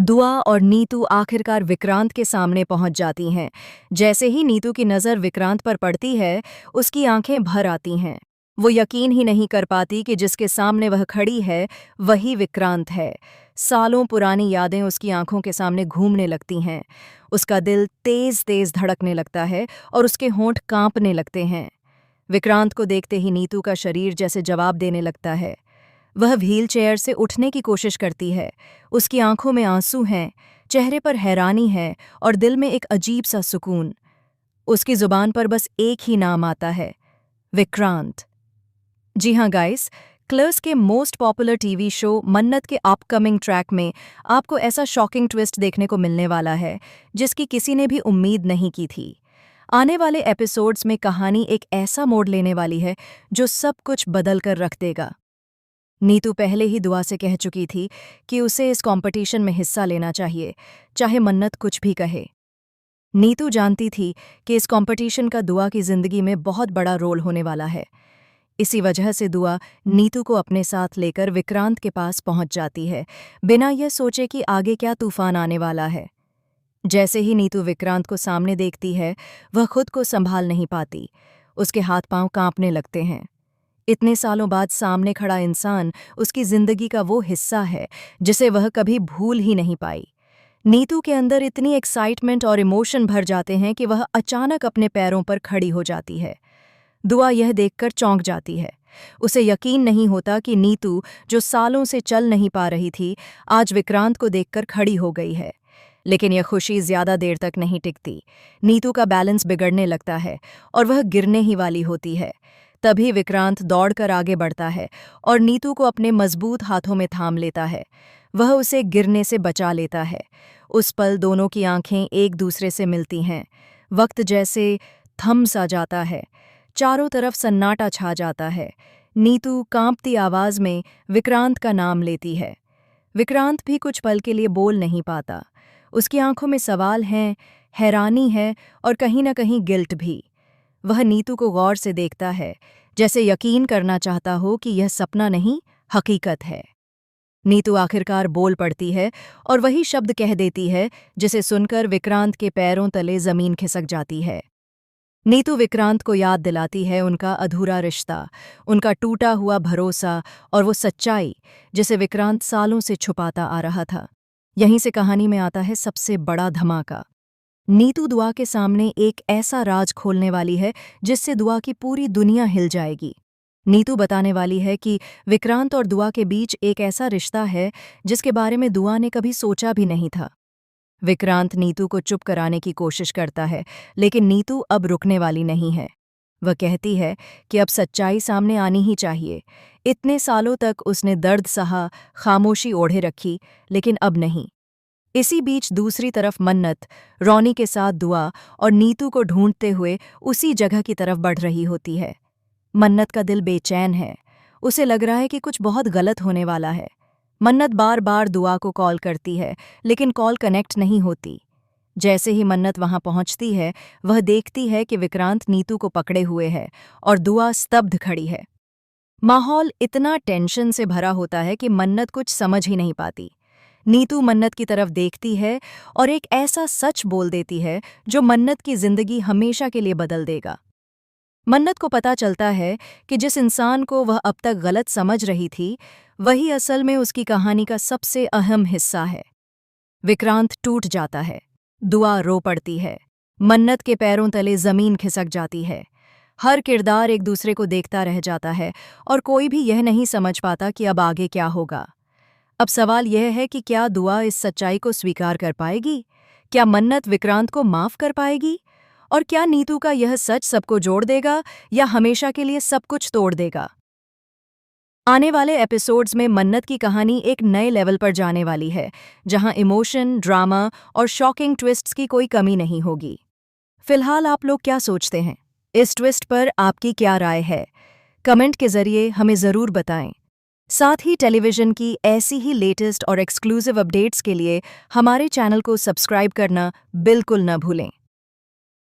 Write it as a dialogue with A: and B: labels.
A: दुआ और नीतू आखिरकार विक्रांत के सामने पहुंच जाती हैं। जैसे ही नीतू की नज़र विक्रांत पर पड़ती है, उसकी आंखें भर आती हैं। वो यकीन ही नहीं कर पाती कि जिसके सामने वह खड़ी है, वही विक्रांत है। सालों पुरानी यादें उसकी आंखों के सामने घूमने लगती हैं। उसका दिल तेज तेज धड़कने लगता है और उसके होंठ कांपने लगते हैं। विक्रांत को देखते ही नीतू का शरीर जैसे जवाब देने लगता है। वह व्हील चेयर से उठने की कोशिश करती है। उसकी आंखों में आंसू हैं, चेहरे पर हैरानी है और दिल में एक अजीब सा सुकून। उसकी जुबान पर बस एक ही नाम आता है, विक्रांत। जी हाँ गाइस, क्लर्स के मोस्ट पॉपुलर टीवी शो मन्नत के अपकमिंग ट्रैक में आपको ऐसा शॉकिंग ट्विस्ट देखने को मिलने वाला है जिसकी किसी ने भी उम्मीद नहीं की थी। आने वाले एपिसोड्स में कहानी एक ऐसा मोड़ लेने वाली है जो सब कुछ बदल कर रख देगा। नीतू पहले ही दुआ से कह चुकी थी कि उसे इस कंपटीशन में हिस्सा लेना चाहिए, चाहे मन्नत कुछ भी कहे। नीतू जानती थी कि इस कंपटीशन का दुआ की जिंदगी में बहुत बड़ा रोल होने वाला है। इसी वजह से दुआ नीतू को अपने साथ लेकर विक्रांत के पास पहुंच जाती है, बिना यह सोचे कि आगे क्या तूफान आने वाला है। जैसे ही नीतू विक्रांत को सामने देखती है, वह खुद को संभाल नहीं पाती। उसके हाथ पांव कांपने लगते हैं। इतने सालों बाद सामने खड़ा इंसान उसकी जिंदगी का वो हिस्सा है जिसे वह कभी भूल ही नहीं पाई। नीतू के अंदर इतनी एक्साइटमेंट और इमोशन भर जाते हैं कि वह अचानक अपने पैरों पर खड़ी हो जाती है। दुआ यह देखकर चौंक जाती है। उसे यकीन नहीं होता कि नीतू, जो सालों से चल नहीं पा रही थी, आज विक्रांत को देखकर खड़ी हो गई है। लेकिन यह खुशी ज्यादा देर तक नहीं टिकती। नीतू का बैलेंस बिगड़ने लगता है और वह गिरने ही वाली होती है। तभी विक्रांत दौड़कर आगे बढ़ता है और नीतू को अपने मजबूत हाथों में थाम लेता है। वह उसे गिरने से बचा लेता है। उस पल दोनों की आंखें एक दूसरे से मिलती हैं। वक्त जैसे थम सा जाता है। चारों तरफ सन्नाटा छा जाता है। नीतू कांपती आवाज में विक्रांत का नाम लेती है। विक्रांत भी कुछ पल के लिए बोल नहीं पाता। उसकी आंखों में सवाल हैं, हैरानी है और कहीं न कहीं गिल्ट भी। वह नीतू को गौर से देखता है, जैसे यकीन करना चाहता हो कि यह सपना नहीं, हकीकत है। नीतू आखिरकार बोल पड़ती है और वही शब्द कह देती है जिसे सुनकर विक्रांत के पैरों तले जमीन खिसक जाती है। नीतू विक्रांत को याद दिलाती है उनका अधूरा रिश्ता, उनका टूटा हुआ भरोसा और वो सच्चाई जिसे विक्रांत सालों से छुपाता आ रहा था। यहीं से कहानी में आता है सबसे बड़ा धमाका। नीतू दुआ के सामने एक ऐसा राज खोलने वाली है जिससे दुआ की पूरी दुनिया हिल जाएगी। नीतू बताने वाली है कि विक्रांत और दुआ के बीच एक ऐसा रिश्ता है जिसके बारे में दुआ ने कभी सोचा भी नहीं था। विक्रांत नीतू को चुप कराने की कोशिश करता है, लेकिन नीतू अब रुकने वाली नहीं है। वह कहती है कि अब सच्चाई सामने आनी ही चाहिए। इतने सालों तक उसने दर्द सहा, खामोशी ओढ़े रखी, लेकिन अब नहीं। इसी बीच दूसरी तरफ मन्नत रौनी के साथ दुआ और नीतू को ढूंढते हुए उसी जगह की तरफ बढ़ रही होती है। मन्नत का दिल बेचैन है। उसे लग रहा है कि कुछ बहुत गलत होने वाला है। मन्नत बार बार दुआ को कॉल करती है, लेकिन कॉल कनेक्ट नहीं होती। जैसे ही मन्नत वहां पहुंचती है, वह देखती है कि विक्रांत नीतू को पकड़े हुए है और दुआ स्तब्ध खड़ी है। माहौल इतना टेंशन से भरा होता है कि मन्नत कुछ समझ ही नहीं पाती। नीतू मन्नत की तरफ देखती है और एक ऐसा सच बोल देती है जो मन्नत की जिंदगी हमेशा के लिए बदल देगा। मन्नत को पता चलता है कि जिस इंसान को वह अब तक गलत समझ रही थी, वही असल में उसकी कहानी का सबसे अहम हिस्सा है। विक्रांत टूट जाता है। दुआ रो पड़ती है। मन्नत के पैरों तले जमीन खिसक जाती है। हर किरदार एक दूसरे को देखता रह जाता है और कोई भी यह नहीं समझ पाता कि अब आगे क्या होगा। अब सवाल यह है कि क्या दुआ इस सच्चाई को स्वीकार कर पाएगी? क्या मन्नत विक्रांत को माफ कर पाएगी? और क्या नीतू का यह सच सबको जोड़ देगा या हमेशा के लिए सब कुछ तोड़ देगा? आने वाले एपिसोड्स में मन्नत की कहानी एक नए लेवल पर जाने वाली है, जहां इमोशन, ड्रामा और शॉकिंग ट्विस्ट्स की कोई कमी नहीं होगी। फिलहाल आप लोग क्या सोचते हैं? इस ट्विस्ट पर आपकी क्या राय है? कमेंट के जरिए हमें ज़रूर बताएं। साथ ही टेलीविज़न की ऐसी ही लेटेस्ट और एक्सक्लूसिव अपडेट्स के लिए हमारे चैनल को सब्सक्राइब करना बिल्कुल न भूलें।